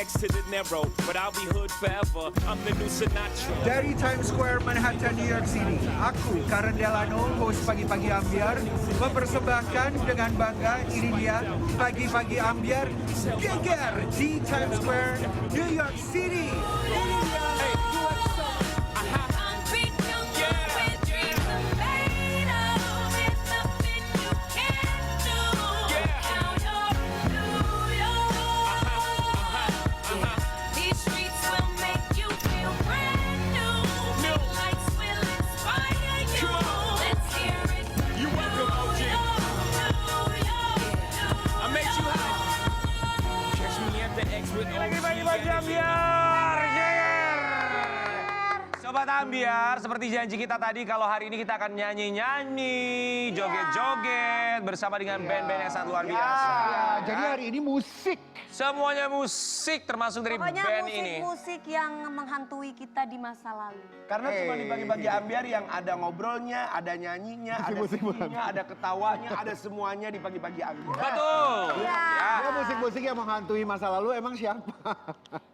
next to De Niro, but I'll be hood forever. I'm the new Sinatra. Dari Times Square, Manhattan, New York City, aku Karen Delano, host Pagi-Pagi Ambiar, mempersembahkan dengan bangga ini dia Pagi-Pagi Ambiar geger di Times Square, New York City. Pagi-pagi Ambiar, Sobat Ambiar, seperti janji kita tadi kalau hari ini kita akan nyanyi-nyanyi, joget-joget bersama dengan band-band yang sangat luar biasa. Ya, jadi hari ini musik. Semuanya musik termasuk dari Pokoknya band ini. musik-musik yang menghantui kita di masa lalu. Karena cuma di Pagi-Pagi Ambiar yang ada ngobrolnya, ada nyanyinya, ada sedihnya, ada ketawanya, ada semuanya di Pagi-Pagi Ambiar. Betul. Ya. Ya, musik-musik yang menghantui masa lalu emang siapa?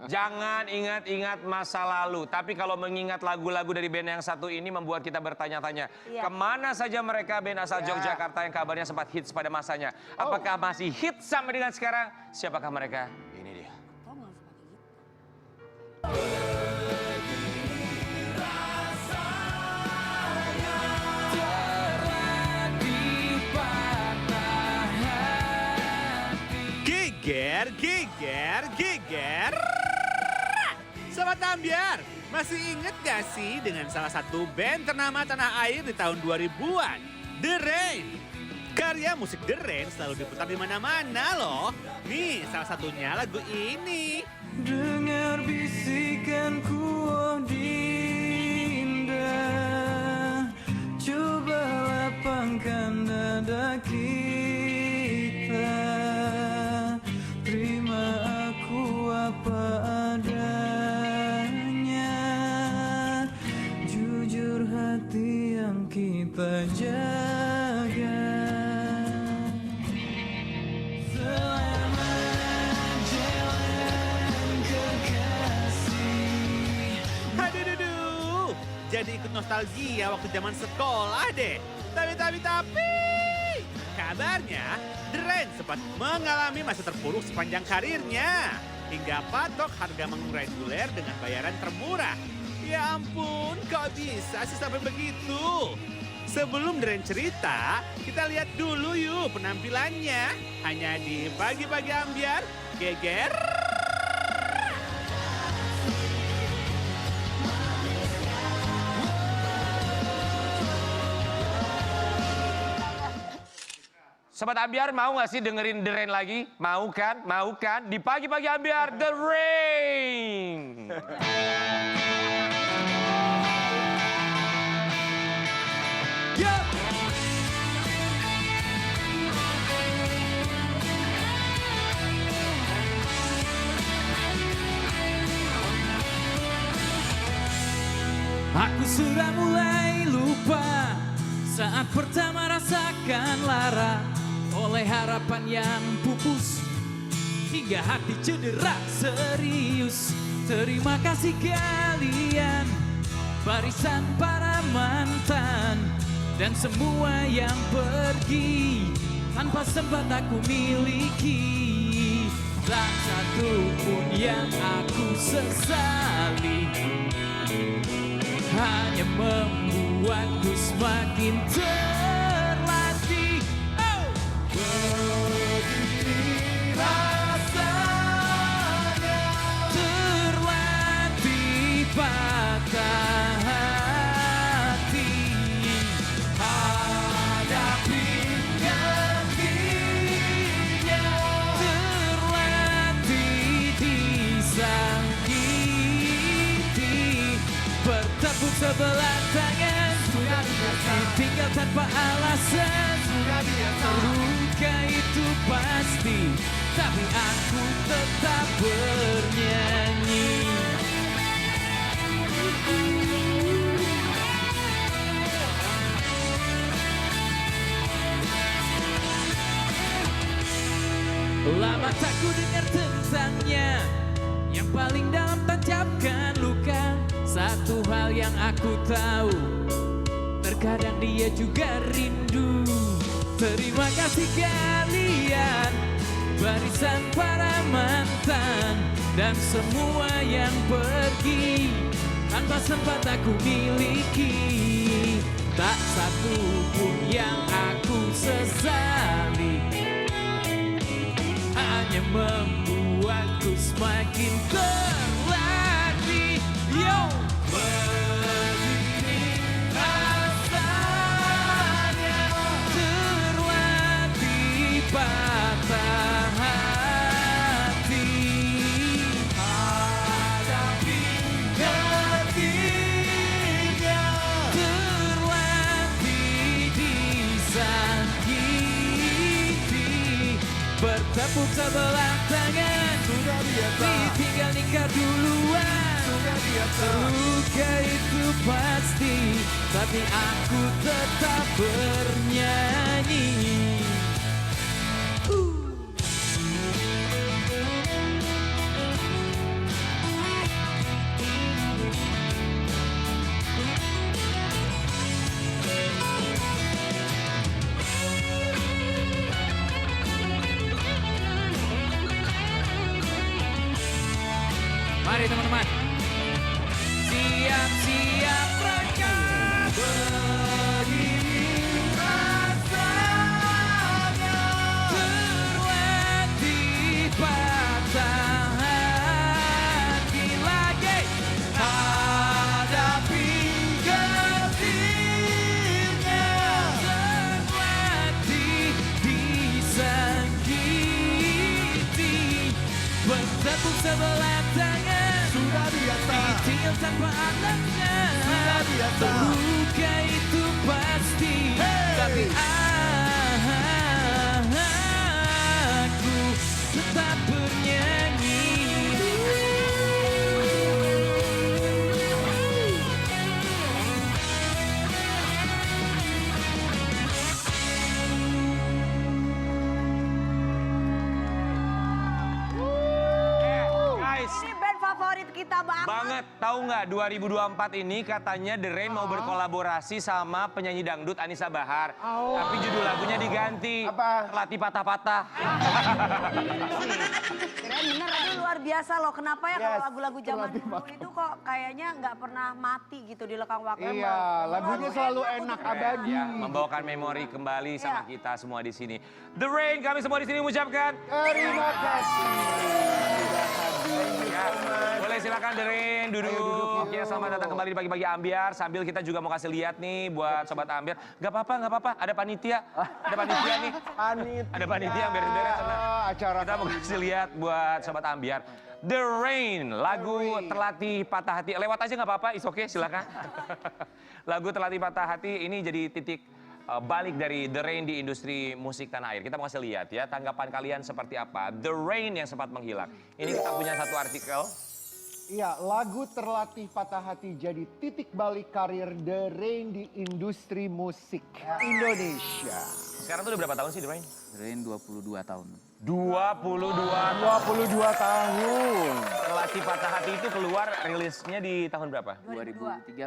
Jangan ingat-ingat masa lalu, tapi kalau mengingat lagu-lagu dari band yang satu ini membuat kita bertanya-tanya, kemana saja mereka band asal Yogyakarta yang kabarnya sempat hits pada masanya? Apakah masih hits sampai dengan sekarang? Siapakah mereka? Ini dia. Geger, geger, geger. Sobat Ambiar, masih inget gak sih dengan salah satu band ternama tanah air di tahun 2000-an? The Rain. Karya musik The Rain selalu diputar di mana-mana loh. Nih, salah satunya lagu ini. Dengar bisikanku, oh Dinda, coba lapangkan dada kita. Terima aku apa adanya, jujur hati yang kita jaga. Selamat jalan kekasih. Aduh, jadi ikut nostalgia waktu zaman sekolah deh. Tapi, kabarnya The Rain sempat mengalami masa terpuruk sepanjang karirnya. Hingga patok harga manggung reguler dengan bayaran termurah. Ya ampun, kok bisa sih sampai begitu? Sebelum The Rain cerita, kita lihat dulu yuk penampilannya. Hanya di Pagi-Pagi Ambiar, geger. Sobat Ambiar mau gak sih dengerin The Rain lagi? Mau kan? Mau kan? Di Pagi-Pagi Ambiar, The Rain. Aku sudah mulai lupa saat pertama rasakan lara oleh harapan yang pupus hingga hati cedera serius. Terima kasih kalian, barisan para mantan dan semua yang pergi tanpa sempat aku miliki. Tak satu pun yang aku sesali, hanya membuatku semakin terlatih. Oh! Begini rasanya terlatih patah hati. Hadapi gantinya, terlatih disakiti. Bertepuk sebelah tangan, sudah biasa. Tinggal tanpa alasan, sudah biasa. Luka itu pasti, tapi aku tetap bernyanyi. Lama tak ku dengar tentangnya, yang paling dalam tancapkan luka. Satu hal yang aku tahu, terkadang dia juga rindu. Terima kasih kalian, barisan para mantan dan semua yang pergi tanpa sempat aku miliki. Tak satu pun yang aku sesali, hanya membuatku semakin terlatih. Yo, begini rasanya terlatih patah hati. Hadapi ketika terlatih disakiti. Bertepuk sebelah tangan, sudah biasa. Ditinggal nikah duluan, sudah biasa. Terluka itu pasti, tapi aku tetap bernyanyi. Mari teman-teman, siap-siap reka. Begini rasanya terlatih patah hati lagi. Hadapi getirnya terlatih disakiti. Bertepuk sebelah tangan, sudah biasa. Ditinggal tanpa anaknya, sudah biasa. Terluka itu pasti, tapi aku tetap bernyanyi. Guys, Ini band favorit kita banget. banget. Tahu nggak 2024 ini katanya The Rain mau berkolaborasi sama penyanyi dangdut Anissa Bahar. Tapi judul lagunya diganti. Apa? Terlatih patah-patah. Keren bener, tapi luar biasa loh. Kenapa ya kalau Yes, lagu-lagu zaman dulu itu kok kayaknya nggak pernah mati gitu di lekang waktu. Iya, lagunya selalu enak, abadi. Ya, membawakan memori kembali sama Iya. kita semua di sini. The Rain, kami semua di sini mengucapkan. Terima kasih. Ya, boleh silakan The Rain duduk. Ya, selamat datang kembali di Pagi-Pagi Ambiar. Sambil kita juga mau kasih lihat nih buat Sobat Ambiar. Gak apa-apa, gak apa-apa. Ada panitia. Ada panitia nih. Ada panitia yang beres-beres. Tenang. Acara Kita mau kasih lihat buat Sobat Ambiar. The Rain, lagu Terlatih Patah Hati. Lewat aja nggak apa-apa, is okay, silakan. Lagu Terlatih Patah Hati ini jadi titik balik dari The Rain di industri musik tanah air. Kita mau kasih lihat ya, tanggapan kalian seperti apa. The Rain yang sempat menghilang. Ini kita punya satu artikel. Iya, lagu Terlatih Patah Hati jadi titik balik karir The Rain di industri musik Indonesia. Sekarang tuh udah berapa tahun sih The Rain? Rain 22 tahun. 22 tahun. Terlatih Patah Hati itu keluar rilisnya di tahun berapa? 2013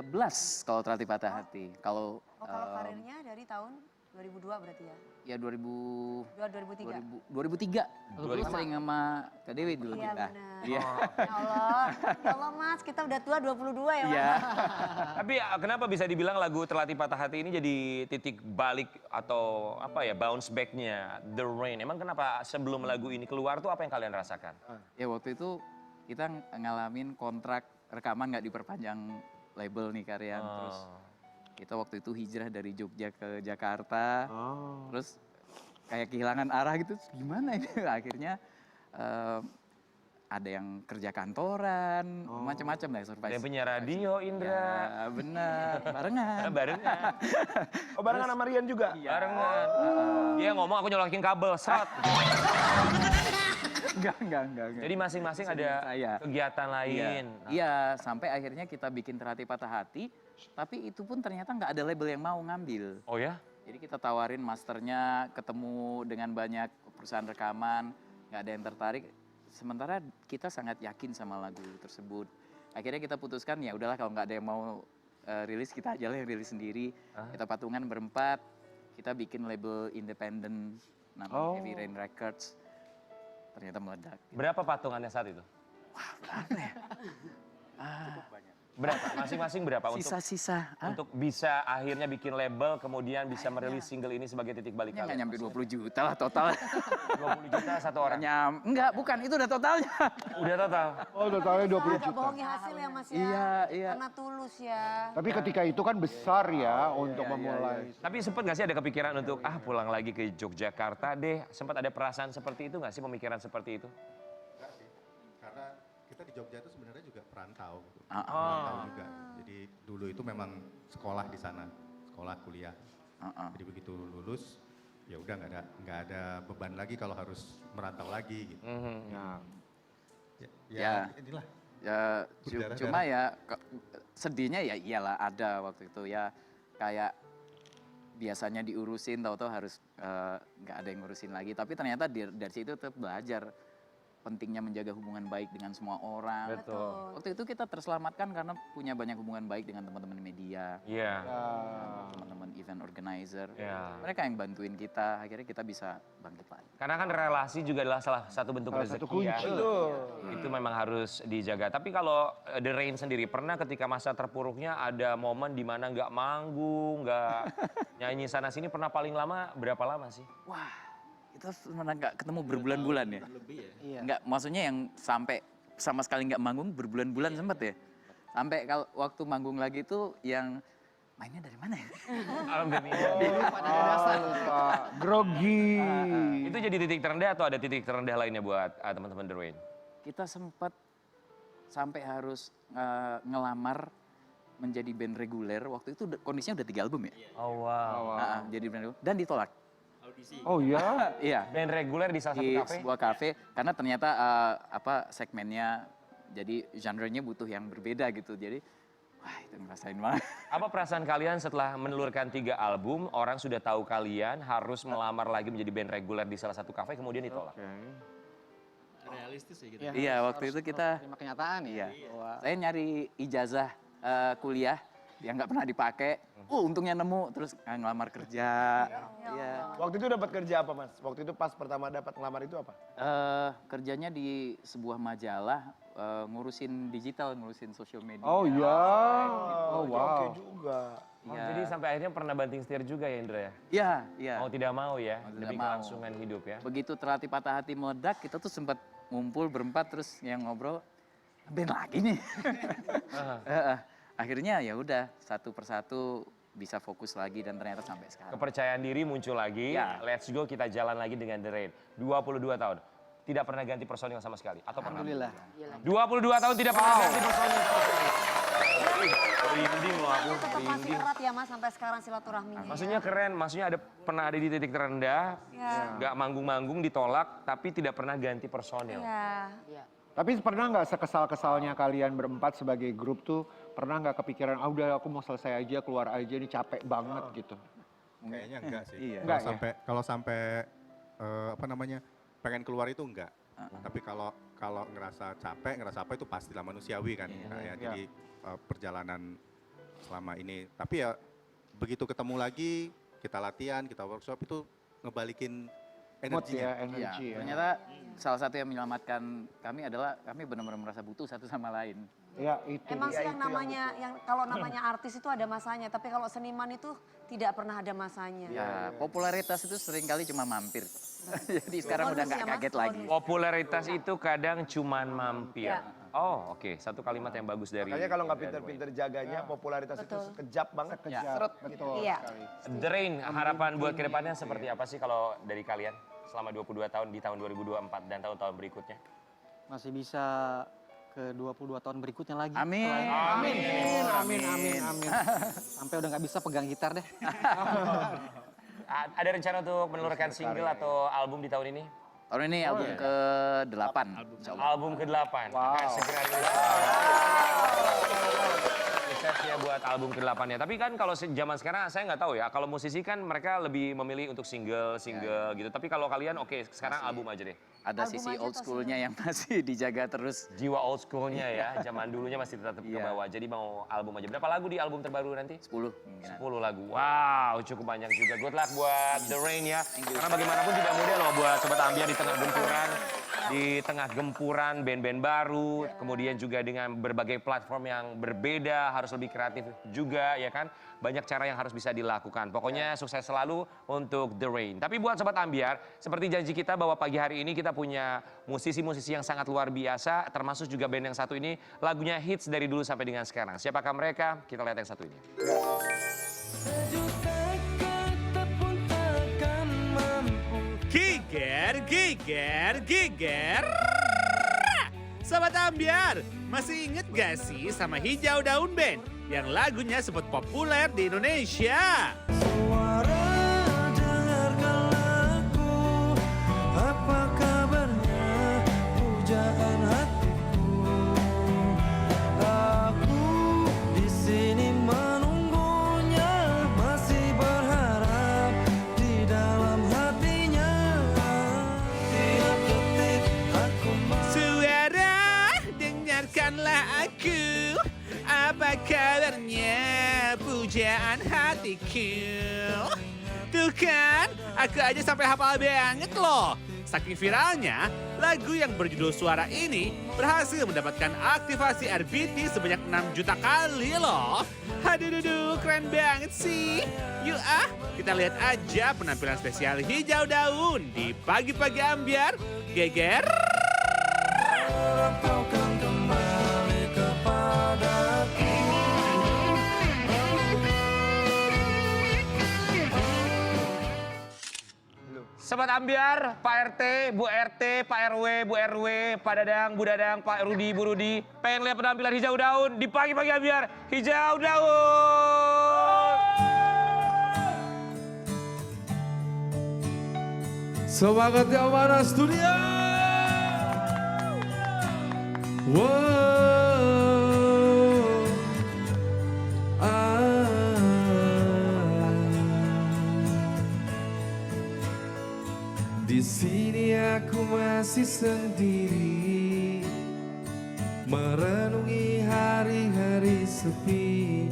kalau Terlatih Patah Hati. Kalau Kalau karirnya dari tahun 2002 berarti ya? ya 2003. 2003. Dulu sering sama Kak Dewi dulu Iya kita. benar. Iya. Ya Allah Mas, kita udah tua 22 ya Mas. Iya. Tapi kenapa bisa dibilang lagu Terlatih Patah Hati ini jadi titik balik atau apa ya, bounce back-nya The Rain? Emang kenapa sebelum lagu ini keluar tuh apa yang kalian rasakan? Ya waktu itu kita ngalamin kontrak rekaman nggak diperpanjang label nih Karyan. Terus kita waktu itu hijrah dari Jogja ke Jakarta. Terus kayak kehilangan arah gitu, gimana ini? Akhirnya ada yang kerja kantoran, macam-macam lah survive. Ada penyiar radio, Indra. Ya, benar, barengan. Barengan. Oh, barengan sama Rian juga? Barengan. Dia ngomong aku nyolokin kabel, serot. Enggak. Jadi masing-masing ada kegiatan lain. Iya, sampai akhirnya kita bikin Terlatih Patah Hati, tapi itu pun ternyata nggak ada label yang mau ngambil. Oh ya? Jadi kita tawarin masternya, ketemu dengan banyak perusahaan rekaman, nggak ada yang tertarik. sementara kita sangat yakin sama lagu tersebut. Akhirnya kita putuskan ya udahlah kalau nggak ada yang mau rilis, kita aja lah yang rilis sendiri. Kita patungan berempat, kita bikin label independen namanya Heavy Rain Records. Ternyata meledak. Berapa patungannya saat itu? Berapa ya? Berapa? Masing-masing berapa Sisa-sisa. untuk bisa akhirnya bikin label, kemudian bisa merilis single ini sebagai titik balik Nggak kalian? nyampe 20 juta lah total. 20 juta satu orang? Enggak, bukan. Itu udah totalnya. Udah total? Oh, totalnya 20 Agak juta. bohongi hasil ya Mas ya. Iya. Karena tulus ya. Tapi ketika itu kan besar ya untuk memulai. Tapi sempat nggak sih ada kepikiran untuk pulang lagi ke Yogyakarta deh? Sempat ada perasaan seperti itu nggak sih, pemikiran seperti itu? Enggak sih, karena kita di Jogja itu sebenarnya juga perantau. Oh. Juga. Jadi dulu itu memang sekolah di sana, sekolah kuliah. Jadi begitu lulus, ya udah nggak ada beban lagi kalau harus merantau lagi gitu. Ya. Inilah. Ya, Berdarah-darah. cuma ya sedihnya ya iyalah ada waktu itu ya, kayak biasanya diurusin tahu-tahu harus nggak ada yang ngurusin lagi, tapi ternyata dari situ tetap belajar pentingnya menjaga hubungan baik dengan semua orang. Betul. Waktu itu kita terselamatkan karena punya banyak hubungan baik dengan teman-teman media, Iya. teman-teman event organizer. Iya. Mereka yang bantuin kita, akhirnya kita bisa bangkit lagi. Karena kan relasi juga adalah salah satu bentuk Salah satu rezeki ya. kunci. Itu memang harus dijaga. Tapi kalau The Rain sendiri, pernah ketika masa terpuruknya ada momen di mana nggak manggung, nggak nyanyi sana sini, pernah paling lama berapa lama sih? Wah, kita pernah nggak ketemu berbulan-bulan ya? Nggak, maksudnya yang sampai sama sekali nggak manggung berbulan-bulan sempat ya? Sampai kalau waktu manggung lagi itu yang mainnya dari mana ya? Lupa. Grogi. Itu jadi titik terendah atau ada titik terendah lainnya buat teman-teman The Rain? Kita sempat sampai harus ngelamar menjadi band reguler. Waktu itu kondisinya udah 3 album ya? Oh wow. Jadi band reguler dan ditolak. Oh ya? Iya. Band reguler di salah satu Di kafe? sebuah kafe karena ternyata segmennya jadi genre-nya butuh yang berbeda gitu. Jadi wah itu ngerasain banget. Apa perasaan kalian setelah menelurkan 3 album, orang sudah tahu kalian harus melamar lagi menjadi band reguler di salah satu kafe kemudian ditolak? Realistis sih gitu. Iya, waktu itu kita Terima kenyataan ya. iya. Saya nyari ijazah kuliah yang nggak pernah dipakai. Untungnya nemu terus ngelamar kerja. Iya. Waktu itu dapat kerja apa Mas? Waktu itu pas pertama dapat ngelamar itu apa? Kerjanya di sebuah majalah ngurusin digital, ngurusin social media. Oh ya. Oh Oke wow. juga. Oh, jadi sampai akhirnya pernah banting setir juga ya Indra ya? Iya, iya. Mau tidak mau ya, Mau tidak demi mau. kelangsungan hidup ya. Begitu terlatih patah hati meledak, kita tuh sempat ngumpul berempat terus yang ngobrol, band lagi nih. Akhirnya ya udah satu persatu bisa fokus lagi dan ternyata sampai sekarang. Kepercayaan diri muncul lagi, Ya. let's go kita jalan lagi dengan The Rain. 22 tahun, tidak pernah ganti personil sama sekali, atau pernah? Alhamdulillah. 22 tahun tidak pernah ganti personil sama sekali. Merinding loh aku, Tetap masih merinding. erat ya Mas sampai sekarang silaturahminya. Maksudnya keren, maksudnya pernah ada di titik terendah, Ya. nggak manggung-manggung ditolak, tapi tidak pernah ganti personil. Iya. Tapi pernah nggak sekesal-kesalnya kalian berempat sebagai grup tuh pernah nggak kepikiran, udah aku mau selesai aja, keluar aja, ini capek banget gitu. Kayaknya enggak sih. Iya. Enggak ya? Kalau sampai apa namanya pengen keluar itu enggak. Tapi kalau ngerasa capek, ngerasa apa itu pastilah manusiawi kan. Jadi perjalanan selama ini. Tapi ya begitu ketemu lagi, kita latihan, kita workshop itu ngebalikin Mood energinya. ya, Iya, energi ya. ternyata salah satu yang menyelamatkan kami adalah kami benar-benar merasa butuh satu sama lain. Ya itu. Emang sih yang namanya, kalau namanya artis itu ada masanya, tapi kalau seniman itu tidak pernah ada masanya. Ya, popularitas itu seringkali cuma mampir. Jadi sekarang udah Bonus nggak ya, Mas, kaget lagi. bonus. Popularitas itu kadang cuman mampir. Ya. Oh oke, satu kalimat yang bagus dari... Makanya kalau nggak pinter-pinter jaganya, popularitas itu Betul. sekejap banget. Sekejap, betul Iya. sekali. The Rain, harapan buat kedepannya seperti apa sih kalau dari kalian selama 22 tahun di tahun 2024 dan tahun-tahun berikutnya? Masih bisa ke 22 tahun berikutnya lagi. Amin. Amin. Sampai udah nggak bisa pegang gitar deh. Ada rencana untuk menelurkan single atau album di tahun ini? Tahun ini album ke-8. Insya Allah. Album ke-8 akan segera rilis. Sukses ya buat album ke-8-nya. Tapi kan kalau zaman sekarang saya nggak tahu ya. Kalau musisi kan mereka lebih memilih untuk single gitu. Tapi kalau kalian oke, sekarang album aja deh. ada Album sisi aja old atau schoolnya yang masih dijaga terus. Jiwa old schoolnya ya, zaman dulunya masih tetap ke bawah. Jadi mau album aja. Berapa lagu di album terbaru nanti? 10. 10 lagu. Wow, cukup banyak juga. Good luck buat The Rain ya. Karena bagaimanapun tidak mudah loh buat Sobat Ambiar di tengah gempuran. Di tengah gempuran band-band baru, kemudian juga dengan berbagai platform yang berbeda, harus lebih kreatif juga ya kan. Banyak cara yang harus bisa dilakukan. Pokoknya sukses selalu untuk The Rain. Tapi buat Sobat Ambiar, seperti janji kita bahwa pagi hari ini kita punya musisi-musisi yang sangat luar biasa, termasuk juga band yang satu ini, lagunya hits dari dulu sampai dengan sekarang. Siapakah mereka? Kita lihat yang satu ini. Giger, giger, giger. Sobat Ambiar, masih inget gak sih sama Hijau Daun Band yang lagunya sempat populer di Indonesia? Apa kabarnya pujaan hatiku? Tuh kan, aku aja sampai hafal banget loh. Saking viralnya, lagu yang berjudul Suara ini berhasil mendapatkan aktivasi RBT sebanyak 6 juta kali loh. Aduh, keren banget sih. Yuk kita lihat aja penampilan spesial Hijau Daun di Pagi-Pagi Ambiar. Geger. Sobat Ambiar, Pak RT, Bu RT, Pak RW, Bu RW, Pak Dadang, Bu Dadang, Pak Rudi, Bu Rudi. Pengen lihat penampilan Hijau Daun di Pagi-Pagi Ambiar. Hijau Daun! Semangat yang panas dunia! Di sini aku masih sendiri, merenungi hari-hari sepi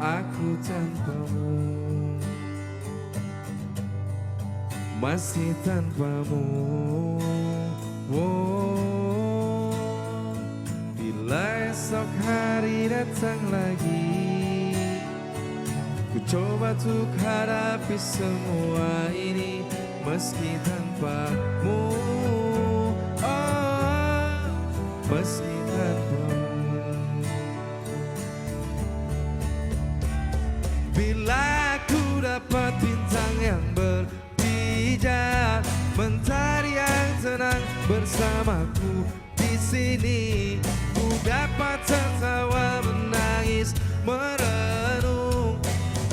aku tanpamu, masih tanpamu. Bila esok hari datang lagi, ku coba untuk hadapi semua ini. Meski tanpamu, meski tanpamu. Bila aku dapat bintang yang berpijar, mentari yang tenang bersamaku di sini, ku dapat tertawa, menangis, merenung.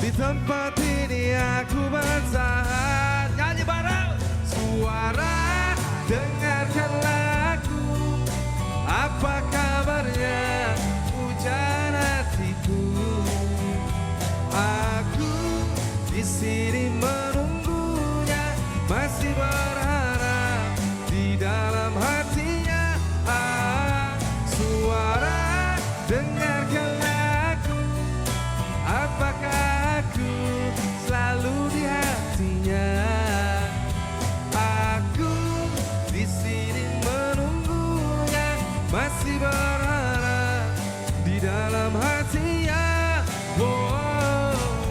Di tempat ini aku bertahan. Nyanyi bareng. Suara, dengarkanlah aku. Apa kabarnya hujan hatiku? Aku di sini menunggunya, masih berharap di dalam hatinya. Suara, dengarkanlah aku. Apakah aku selalu di hatinya? Aku di sini menunggunya, masih berharap di dalam hatinya.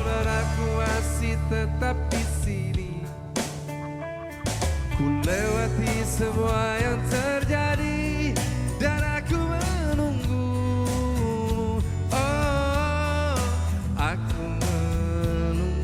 Dan aku masih tetap di sini. Ku lewati semua yang terjadi dan aku menunggu. Aku menunggu.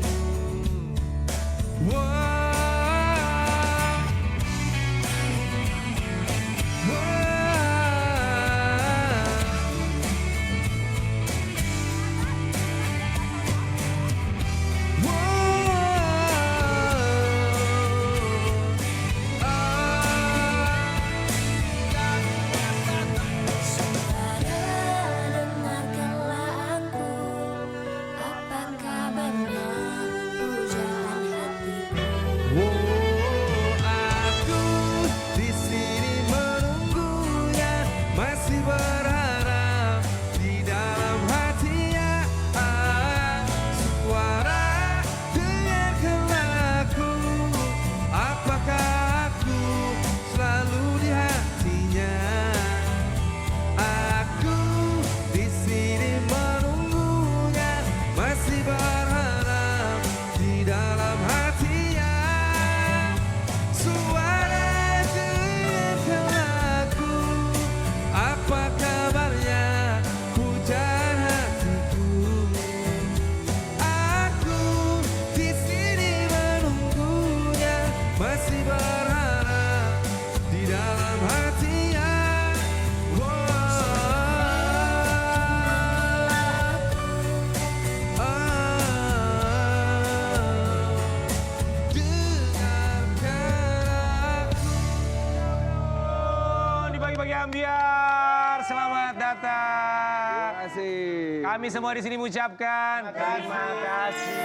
Selamat datang. Terima kasih. Kami semua di sini mengucapkan terima kasih.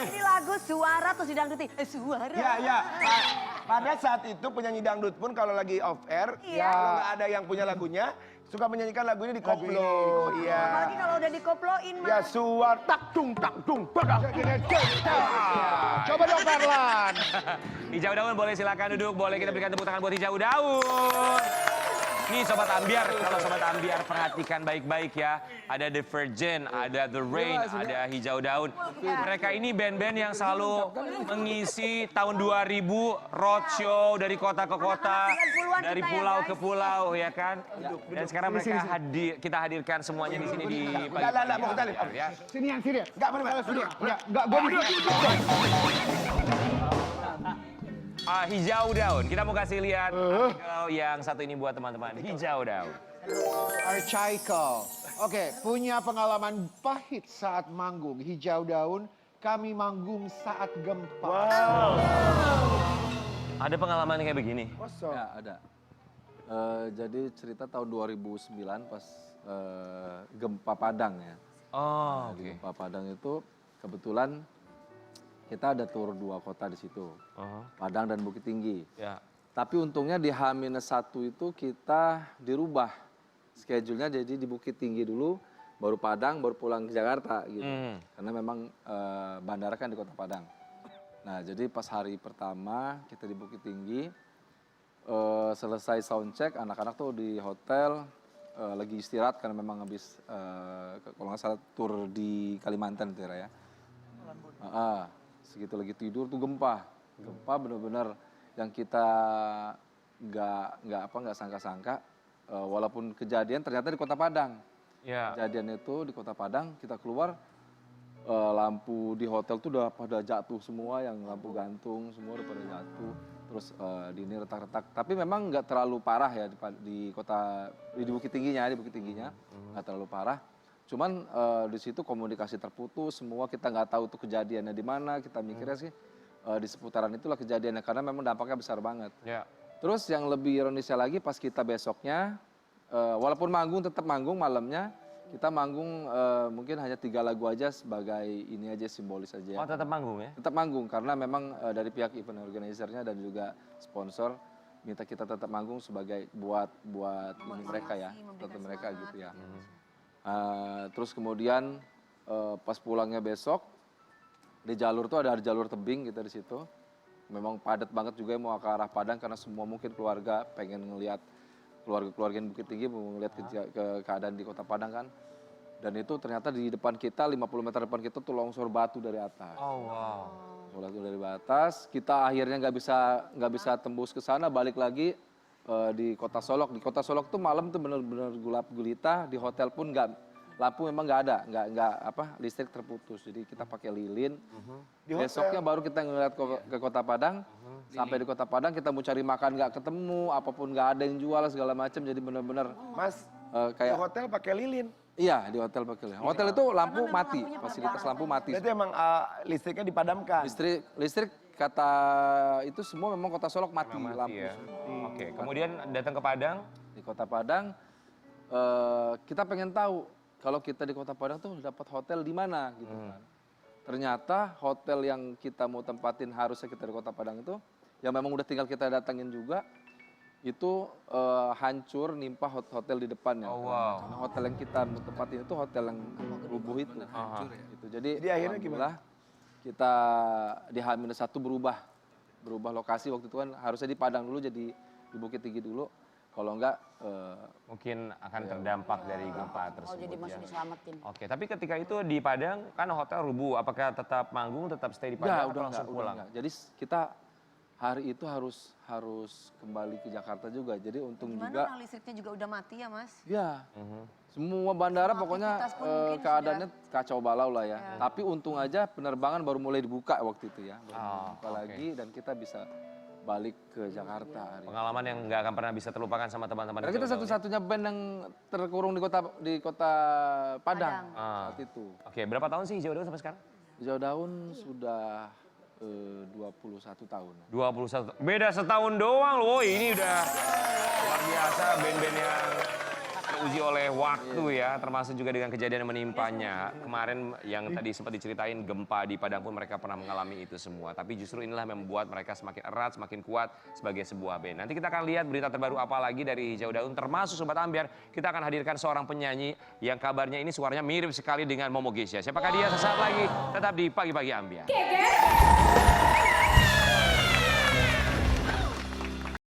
Ini lagu suara terus didangduti. Suara. Ya. Pada saat itu penyanyi dangdut pun kalau lagi off air, kalau nggak ada yang punya lagunya, suka menyanyikan lagunya di koplo. Iya. Apalagi kalau udah dikoploin, Mas. Ya suar tak dung padang. Coba dong Karlan. Hijau Daun boleh silakan duduk, boleh kita berikan tepuk tangan buat Hijau Daun. Nih Sobat Ambiar, kalau Sobat Ambiar perhatikan baik-baik ya. Ada The Virgin, ada The Rain, ada Hijau Daun. Mereka ini band-band yang selalu mengisi tahun 2000 roadshow dari kota ke kota, dari pulau ke pulau ya kan. Dan sekarang mereka kita hadirkan semuanya di sini di pagi. Enggak, mau kita lihat. Ya. Sini yang sini. Enggak, mana? Enggak, gue Hijau Daun, kita mau kasih lihat artikel yang satu ini buat teman-teman. Hijau Daun. Archical. Oke, punya pengalaman pahit saat manggung. Hijau Daun, kami manggung saat gempa. Ada pengalaman kayak begini? Ya, ada. Jadi cerita tahun 2009 pas gempa Padang ya. Oh, Di gempa Padang itu kebetulan kita ada tur 2 kota di situ, Padang dan Bukit Tinggi. Ya. Tapi untungnya di H-1 itu kita dirubah schedule-nya, jadi di Bukit Tinggi dulu, baru Padang, baru pulang ke Jakarta gitu. Karena memang bandara kan di Kota Padang. Nah jadi pas hari pertama kita di Bukit Tinggi, selesai sound check, anak-anak tuh di hotel lagi istirahat karena memang habis kalau nggak salah tur di Kalimantan itu ya. Segitu lagi tidur tuh gempa benar-benar yang kita nggak sangka-sangka, walaupun kejadian ternyata di Kota Padang. Kejadian itu di Kota Padang, kita keluar lampu di hotel tuh udah pada jatuh semua, yang lampu gantung semua udah pada jatuh, terus di ini retak-retak, tapi memang nggak terlalu parah ya di Bukit Tingginya nggak terlalu parah. Cuman di situ komunikasi terputus, semua kita nggak tahu tuh kejadiannya di mana. Kita mikirnya sih di seputaran itulah kejadiannya, karena memang dampaknya besar banget. Terus yang lebih ironisnya lagi pas kita besoknya, walaupun manggung tetap manggung malamnya, kita manggung mungkin hanya 3 lagu aja sebagai ini aja, simbolis aja. Oh tetap manggung ya? Tetap manggung karena memang dari pihak event organizer-nya dan juga sponsor minta kita tetap manggung sebagai buat ini mereka ya, tetap mereka gitu ya. Terus kemudian pas pulangnya besok di jalur tuh ada jalur tebing kita di situ. Memang padat banget juga yang mau ke arah Padang karena semua mungkin keluarga pengen ngelihat keluarga di Bukit Tinggi, mau ngelihat ke keadaan di Kota Padang kan. Dan itu ternyata di depan kita 50 meter depan kita tuh longsor batu dari atas. Oh wow. Batu dari atas, kita akhirnya nggak bisa tembus ke sana, balik lagi di Kota Solok. Di Kota Solok tuh malam tuh benar-benar gelap gulita, di hotel pun lampu memang nggak ada, listrik terputus. Jadi kita pakai lilin. Besoknya baru kita ngeliat ke Kota Padang. Sampai di Kota Padang kita mau cari makan nggak ketemu, apapun nggak ada yang jual segala macam. Jadi benar-benar kayak di hotel pakai lilin. Iya, di hotel pakai lilin. Hotel itu lampu mati, fasilitas lampu mati. Itu emang listriknya dipadamkan. Listrik kata itu semua memang Kota Solok mati lampu. Ya. Oke, kemudian datang ke Padang. Di Kota Padang kita pengen tahu kalau kita di Kota Padang tuh dapat hotel di mana gitu kan. Ternyata hotel yang kita mau tempatin harusnya kita di Kota Padang itu yang memang udah tinggal kita datangin juga itu hancur, nimpa hotel di depannya. Oh, wow. Karena hotel yang kita mau tempatin itu hotel yang rubuh itu. Gitu. Jadi akhirnya gimana? Kita di H-1 berubah lokasi. Waktu itu kan harusnya di Padang dulu, jadi di Bukit Tinggi dulu. Kalau enggak mungkin akan terdampak dari gempa tersebut. Oh jadi masih diselamatin. Oke, tapi ketika itu di Padang kan hotel rubuh, apakah tetap manggung, tetap stay di Padang atau langsung pulang? Udah. Jadi kita hari itu harus kembali ke Jakarta juga. Jadi untung juga. Gimana listriknya juga udah mati ya Mas? Ya, semua bandara pokoknya keadaannya kacau balau lah ya. Tapi untung aja penerbangan baru mulai dibuka waktu itu ya. Baru dibuka lagi dan kita bisa balik ke Jakarta. Pengalaman yang nggak akan pernah bisa terlupakan sama teman-teman. Karena kita satu-satunya band yang terkurung di kota Padang saat itu. Oke, berapa tahun sih Hijau Daun sampai sekarang? Hijau Daun sudah 21 tahun. 21. Beda setahun doang loh. Ini udah luar biasa band-band yang diuji oleh waktu ya, termasuk juga dengan kejadian yang menimpanya. Kemarin yang tadi sempat diceritain gempa di Padang pun mereka pernah mengalami itu semua. Tapi justru inilah yang membuat mereka semakin erat, semakin kuat sebagai sebuah band. Nanti kita akan lihat berita terbaru apa lagi dari Hijau Daun, termasuk Sobat Ambyar. Kita akan hadirkan seorang penyanyi yang kabarnya ini suaranya mirip sekali dengan Momo Geisha. Siapakah dia? Sesaat lagi tetap di Pagi-Pagi Ambyar.